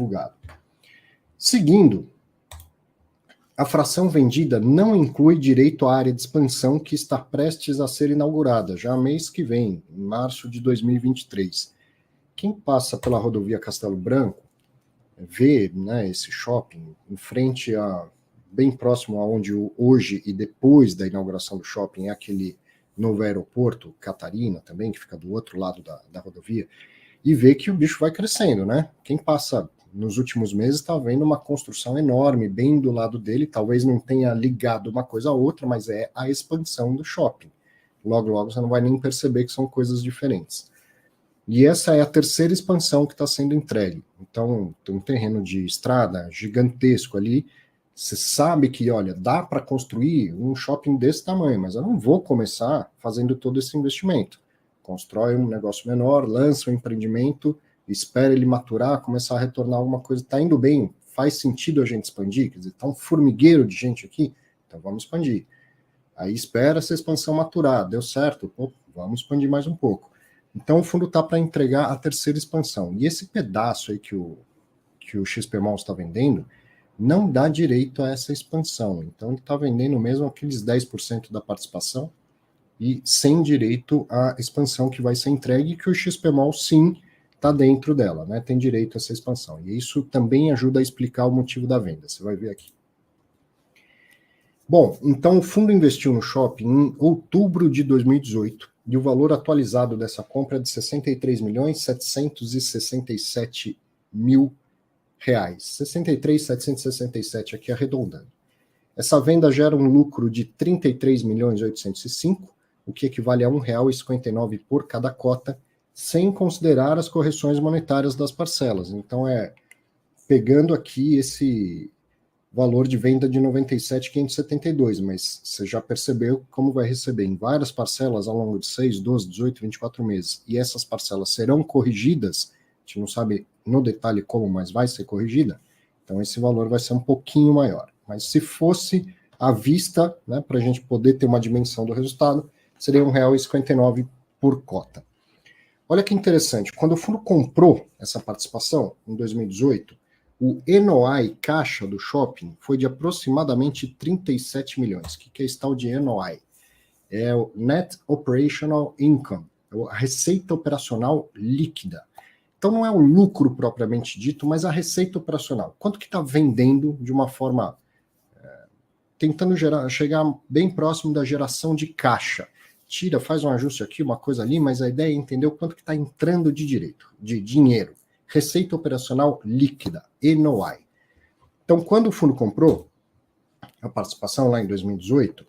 divulgado. Seguindo, a fração vendida não inclui direito à área de expansão que está prestes a ser inaugurada, já mês que vem, em março de 2023. Quem passa pela rodovia Castelo Branco, vê, né, esse shopping em frente bem próximo aonde hoje e depois da inauguração do shopping é aquele novo aeroporto, Catarina também, que fica do outro lado da rodovia, e vê que o bicho vai crescendo, né? Quem passa nos últimos meses está vendo uma construção enorme bem do lado dele, talvez não tenha ligado uma coisa a outra, mas é a expansão do shopping. Logo, logo você não vai nem perceber que são coisas diferentes. E essa é a terceira expansão que está sendo entregue. Então, tem um terreno de estrada gigantesco ali. Você sabe que, olha, dá para construir um shopping desse tamanho, mas eu não vou começar fazendo todo esse investimento. Constrói um negócio menor, lança um empreendimento, espera ele maturar, começar a retornar alguma coisa. Está indo bem? Faz sentido a gente expandir? Quer dizer, está um formigueiro de gente aqui? Então vamos expandir. Aí espera essa expansão maturar. Deu certo? Pô, vamos expandir mais um pouco. Então o fundo está para entregar a terceira expansão. E esse pedaço aí que o XP Malls está vendendo não dá direito a essa expansão. Então ele está vendendo mesmo aqueles 10% da participação e sem direito à expansão que vai ser entregue, que o XP Malls sim está dentro dela, né? Tem direito a essa expansão. E isso também ajuda a explicar o motivo da venda. Você vai ver aqui. Bom, então o fundo investiu no shopping em outubro de 2018 e o valor atualizado dessa compra é de 63.767.000 reais. 63.767 aqui arredondando. Essa venda gera um lucro de 33.805, o que equivale a R$ 1,59 por cada cota, sem considerar as correções monetárias das parcelas. Então pegando aqui esse valor de venda de 97.572, mas você já percebeu como vai receber em várias parcelas ao longo de 6, 12, 18, 24 meses, e essas parcelas serão corrigidas, a gente não sabe no detalhe como, mas vai ser corrigida, então esse valor vai ser um pouquinho maior. Mas se fosse à vista, né, para a gente poder ter uma dimensão do resultado, seria R$ 1,59 por cota. Olha que interessante, quando o fundo comprou essa participação, em 2018, o NOI caixa do shopping foi de aproximadamente 37 milhões. O que é esse tal de NOI? É o Net Operational Income, a receita operacional líquida. Então não é o lucro propriamente dito, mas a receita operacional. Quanto que está vendendo de uma forma, tentando chegar bem próximo da geração de caixa. Tira, faz um ajuste aqui, uma coisa ali, mas a ideia é entender o quanto que está entrando de dinheiro. Receita operacional líquida, NOI. Então, quando o fundo comprou a participação lá em 2018,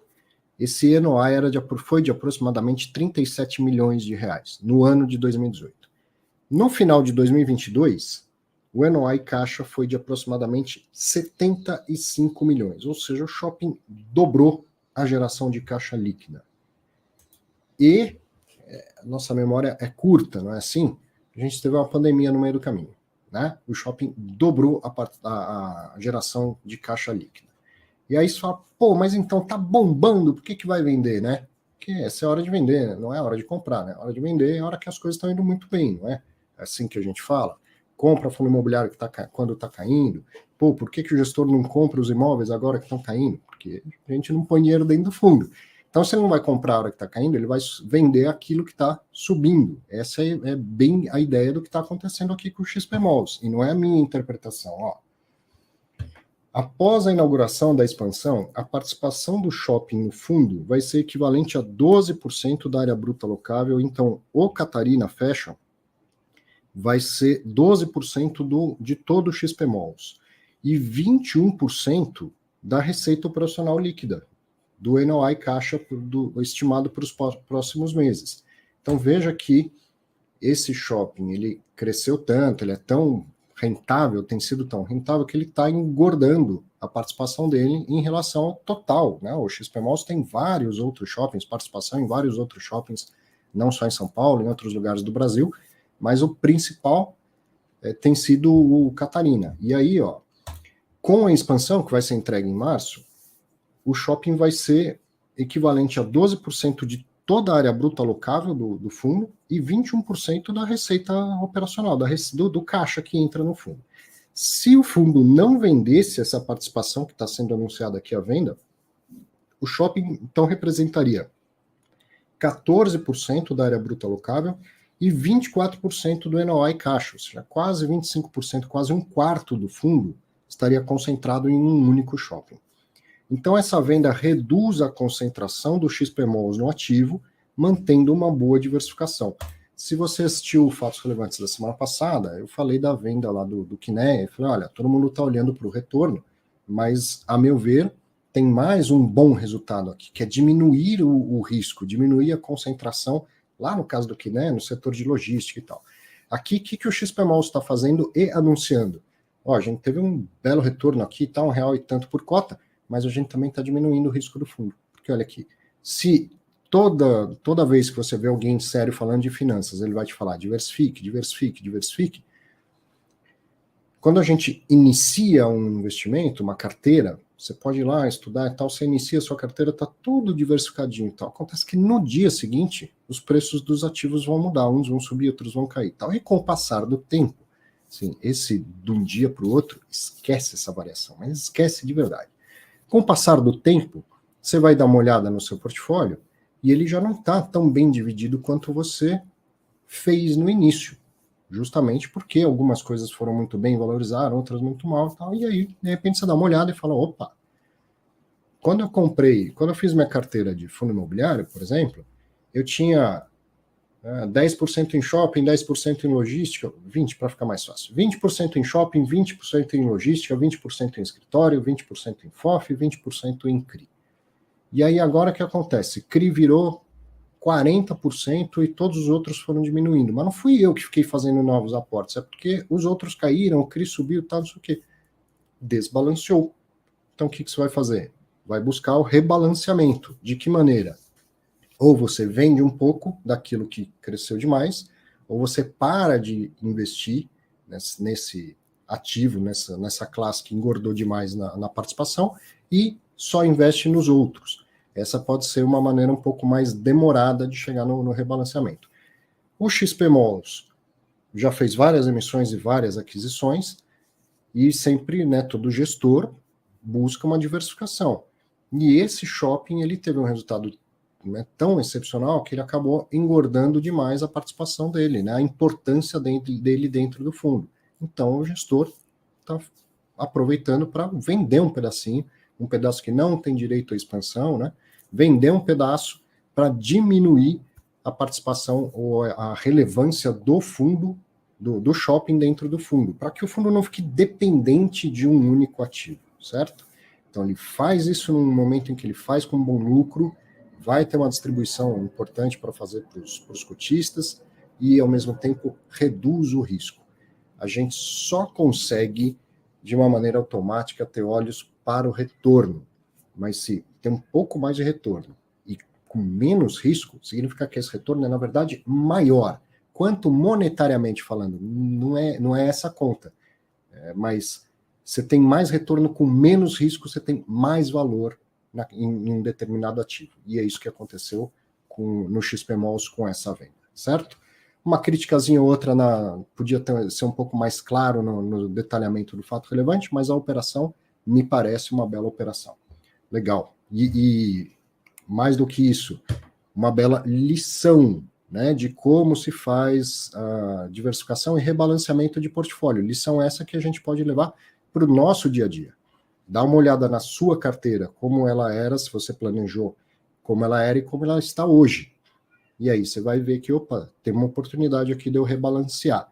esse NOI foi de aproximadamente 37 milhões de reais, no ano de 2018. No final de 2022, o NOI caixa foi de aproximadamente 75 milhões, ou seja, o shopping dobrou a geração de caixa líquida. E nossa memória é curta, não é assim? A gente teve uma pandemia no meio do caminho, né? O shopping dobrou a geração de caixa líquida. E aí você fala, pô, mas então tá bombando, por que vai vender, né? Porque essa é a hora de vender, né? Não é a hora de comprar, né? A hora de vender é a hora que as coisas estão indo muito bem, não é? É assim que a gente fala. Compra fundo imobiliário quando está caindo. Pô, por que o gestor não compra os imóveis agora que estão caindo? Porque a gente não põe dinheiro dentro do fundo. Então, se ele não vai comprar a hora que está caindo, ele vai vender aquilo que está subindo. Essa é bem a ideia do que está acontecendo aqui com o XP Malls. E não é a minha interpretação. Ó. Após a inauguração da expansão, a participação do shopping no fundo vai ser equivalente a 12% da área bruta locável. Então, o Catarina Fashion vai ser 12% de todo o XP Malls e 21% da receita operacional líquida, do NOI caixa estimado para os próximos meses. Então veja que esse shopping ele cresceu tanto, ele é tão rentável, tem sido tão rentável que ele está engordando a participação dele em relação ao total, né? O XP Malls tem vários outros shoppings, participação em vários outros shoppings, não só em São Paulo, em outros lugares do Brasil, mas o principal tem sido o Catarina. E aí, ó, com a expansão que vai ser entregue em março, o shopping vai ser equivalente a 12% de toda a área bruta alocável do fundo e 21% da receita operacional, do caixa que entra no fundo. Se o fundo não vendesse essa participação que está sendo anunciada aqui à venda, o shopping então representaria 14% da área bruta alocável e 24% do NOI caixa, ou seja, quase 25%, quase um quarto do fundo estaria concentrado em um único shopping. Então essa venda reduz a concentração do XP Malls no ativo, mantendo uma boa diversificação. Se você assistiu Fatos Relevantes da semana passada, eu falei da venda lá do Quinéia, eu falei, olha, todo mundo está olhando para o retorno, mas, a meu ver, tem mais um bom resultado aqui, que é diminuir o risco, diminuir a concentração, lá no caso do Quinéia, no setor de logística e tal. Aqui, o que o XP Malls está fazendo e anunciando? Ó, a gente teve um belo retorno aqui, tá R$1 e tanto por cota, mas a gente também está diminuindo o risco do fundo. Porque olha aqui, se toda vez que você vê alguém sério falando de finanças, ele vai te falar diversifique, diversifique, diversifique. Quando a gente inicia um investimento, uma carteira, você pode ir lá estudar e tal, você inicia a sua carteira, está tudo diversificadinho e tal. Acontece que no dia seguinte, os preços dos ativos vão mudar, uns vão subir, outros vão cair. Tal. E com o passar do tempo, assim, esse de um dia para o outro, esquece essa variação, mas esquece de verdade. Com o passar do tempo, você vai dar uma olhada no seu portfólio e ele já não está tão bem dividido quanto você fez no início, justamente porque algumas coisas foram muito bem, valorizaram, outras muito mal, tal, e aí, de repente, você dá uma olhada e fala, opa, quando eu fiz minha carteira de fundo imobiliário, por exemplo, eu tinha 10% em shopping, 10% em logística, 20% para ficar mais fácil, 20% em shopping, 20% em logística, 20% em escritório, 20% em FOF, 20% em CRI. E aí agora o que acontece? CRI virou 40% e todos os outros foram diminuindo. Mas não fui eu que fiquei fazendo novos aportes, é porque os outros caíram, o CRI subiu, tal, não sei o quê. Desbalanceou. Então o que você vai fazer? Vai buscar o rebalanceamento. De que maneira? Ou você vende um pouco daquilo que cresceu demais, ou você para de investir nesse ativo, nessa classe que engordou demais na participação, e só investe nos outros. Essa pode ser uma maneira um pouco mais demorada de chegar no rebalanceamento. O XP Malls já fez várias emissões e várias aquisições, e sempre, todo gestor busca uma diversificação. E esse shopping, ele teve um resultado tão excepcional que ele acabou engordando demais a participação dele, a importância dele dentro do fundo. Então o gestor está aproveitando para vender um pedacinho, um pedaço que não tem direito à expansão, vender um pedaço para diminuir a participação ou a relevância do fundo, do shopping dentro do fundo, para que o fundo não fique dependente de um único ativo, certo? Então ele faz isso no momento em que ele faz com bom lucro, vai ter uma distribuição importante para fazer para os cotistas e, ao mesmo tempo, reduz o risco. A gente só consegue, de uma maneira automática, ter olhos para o retorno. Mas se tem um pouco mais de retorno e com menos risco, significa que esse retorno é, na verdade, maior. Quanto monetariamente falando, não é essa conta. Mas você tem mais retorno com menos risco, você tem mais valor em um determinado ativo. E é isso que aconteceu no XP Malls com essa venda, certo? Uma criticazinha ou outra podia ser um pouco mais claro no detalhamento do fato relevante, mas a operação me parece uma bela operação. Legal. E mais do que isso, uma bela lição de como se faz a diversificação e rebalanceamento de portfólio. Lição essa que a gente pode levar para o nosso dia a dia. Dá uma olhada na sua carteira, como ela era, se você planejou, como ela era e como ela está hoje. E aí você vai ver que, opa, tem uma oportunidade aqui de eu rebalancear.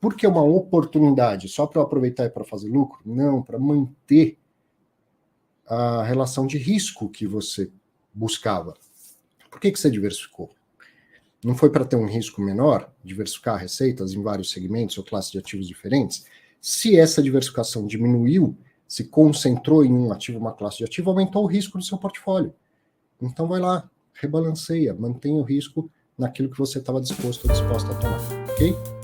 Por que uma oportunidade? Só para eu aproveitar e para fazer lucro? Não, para manter a relação de risco que você buscava. Por que você diversificou? Não foi para ter um risco menor, diversificar receitas em vários segmentos ou classes de ativos diferentes? Se essa diversificação diminuiu, se concentrou em um ativo, uma classe de ativo, aumentou o risco do seu portfólio. Então vai lá, rebalanceia, mantenha o risco naquilo que você estava disposto ou disposta a tomar, ok?